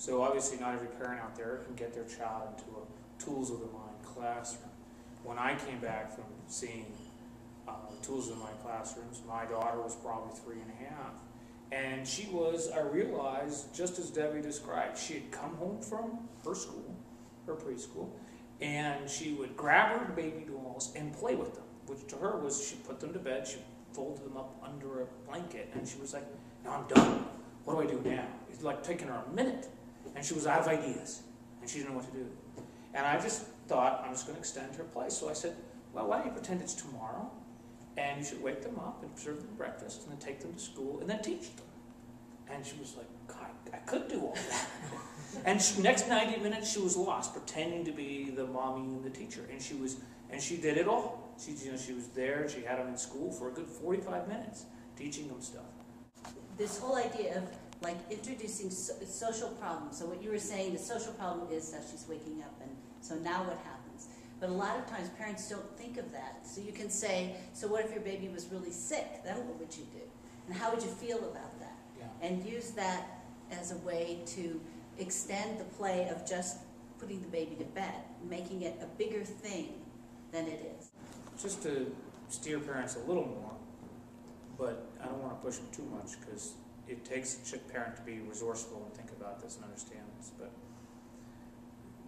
So obviously not every parent out there can get their child into a Tools of the Mind classroom. When I came back from seeing Tools of the Mind classrooms, my daughter was probably 3.5. And she was, I realized, just as Debbie described, she had come home from her school, her preschool, and she would grab her baby dolls and play with them, which to her was, she put them to bed, she folded them up under a blanket, and she was like, now I'm done. What do I do now? It's like taking her a minute. And she was out of ideas, and she didn't know what to do. And I just thought, I'm just going to extend her play. So I said, well, why don't you pretend it's tomorrow, and you should wake them up and serve them breakfast, and then take them to school, and then teach them. And she was like, God, I could do all that. And next 90 minutes, she was lost, pretending to be the mommy and the teacher. And she did it all. She was there. She had them in school for a good 45 minutes, teaching them stuff. This whole idea of like introducing social problems. So what you were saying, the social problem is that she's waking up, and so now what happens? But a lot of times parents don't think of that. So you can say, so what if your baby was really sick? Then what would you do? And how would you feel about that? Yeah. And use that as a way to extend the play of just putting the baby to bed, making it a bigger thing than it is. Just to steer parents a little more, but I don't want to push them too much because it takes a parent to be resourceful and think about this and understand this. But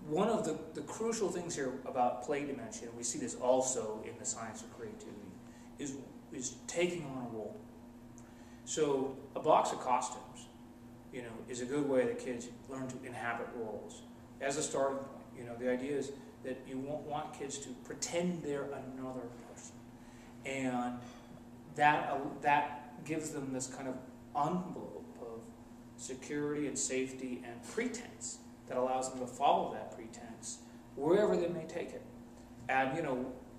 one of the crucial things here about play dimension, and we see this also in the science of creativity, is taking on a role. So a box of costumes, is a good way that kids learn to inhabit roles as a starting point. The idea is that you won't want kids to pretend they're another person, and that gives them this kind of envelope of security and safety and pretense that allows them to follow that pretense wherever they may take it. And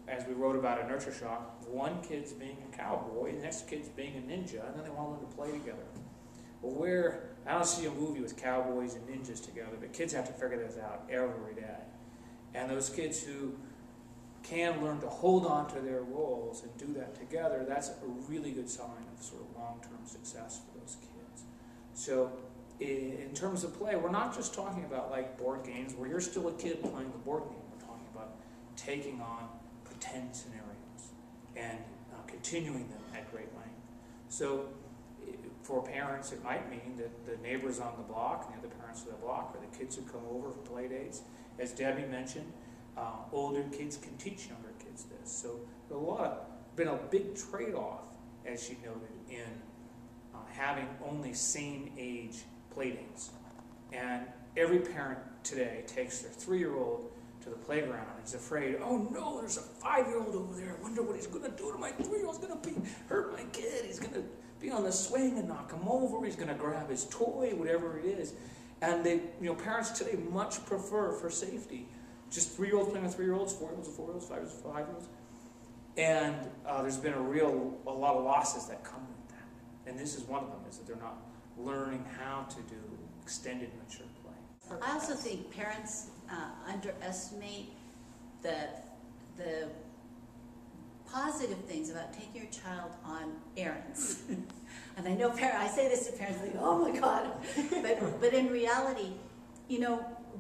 as we wrote about in Nurture Shock, one kid's being a cowboy, the next kid's being a ninja, and then they want to learn to play together. Well, I don't see a movie with cowboys and ninjas together, but kids have to figure this out every day. And those kids who can learn to hold on to their roles and do that together, that's a really good sign of sort of long-term success for those kids. So in terms of play, we're not just talking about like board games where you're still a kid playing the board game. We're talking about taking on pretend scenarios and continuing them at great length. So for parents, it might mean that the neighbors on the block and the other parents of the block, or the kids who come over for play dates, as Debbie mentioned, older kids can teach younger kids this. So there's been a big trade-off, as she noted, in having only same-age playdates. And every parent today takes their 3-year-old to the playground and is afraid, oh no, there's a 5-year-old over there. I wonder what he's going to do to my 3-year-old's going to hurt my kid. He's going to be on the swing and knock him over. He's going to grab his toy, whatever it is. And parents today much prefer, for safety, just 3-year-olds playing with 3-year-olds, 4-year-olds with 4-year-olds, 5-year-olds with 5-year-olds. And there's been a lot of losses that come with that. And this is one of them, is that they're not learning how to do extended mature play. I also think parents underestimate the positive things about taking your child on errands. And I know I say this to parents, like, oh my God. But in reality,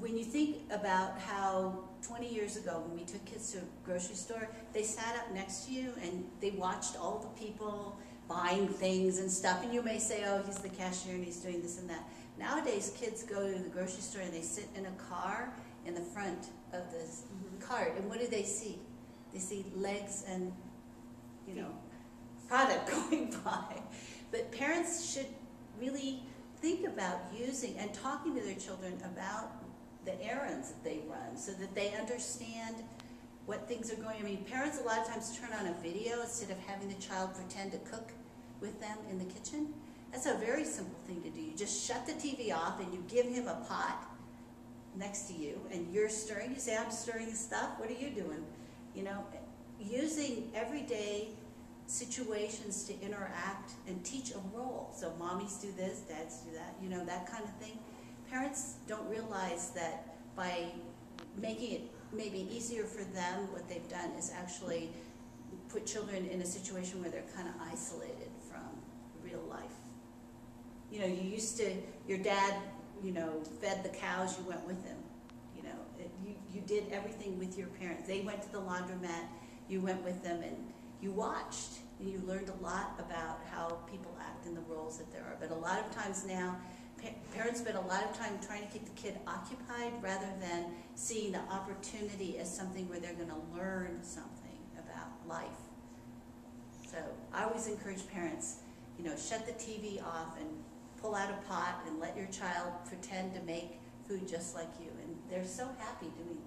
when you think about how 20 years ago when we took kids to a grocery store, they sat up next to you and they watched all the people buying things and stuff. And you may say, oh, he's the cashier and he's doing this and that. Nowadays, kids go to the grocery store and they sit in a car in the front of this cart. And what do they see? They see legs and, product going by. But parents should really think about using and talking to their children about the errands that they run so that they understand what things are going on. I mean, parents a lot of times turn on a video instead of having the child pretend to cook with them in the kitchen. That's a very simple thing to do. You just shut the TV off and you give him a pot next to you and you're stirring. You say, I'm stirring the stuff. What are you doing? Using everyday situations to interact and teach a role. So mommies do this, dads do that, that kind of thing. Parents don't realize that by making it maybe easier for them, what they've done is actually put children in a situation where they're kind of isolated from real life. Your dad you know, fed the cows, you went with them. You know, you did everything with your parents. They went to the laundromat, you went with them, and you watched. And you learned a lot about how people act in the roles that there are. But a lot of times now, parents spend a lot of time trying to keep the kid occupied rather than seeing the opportunity as something where they're going to learn something about life. So I always encourage parents, you know, shut the TV off and pull out a pot and let your child pretend to make food just like you. And they're so happy doing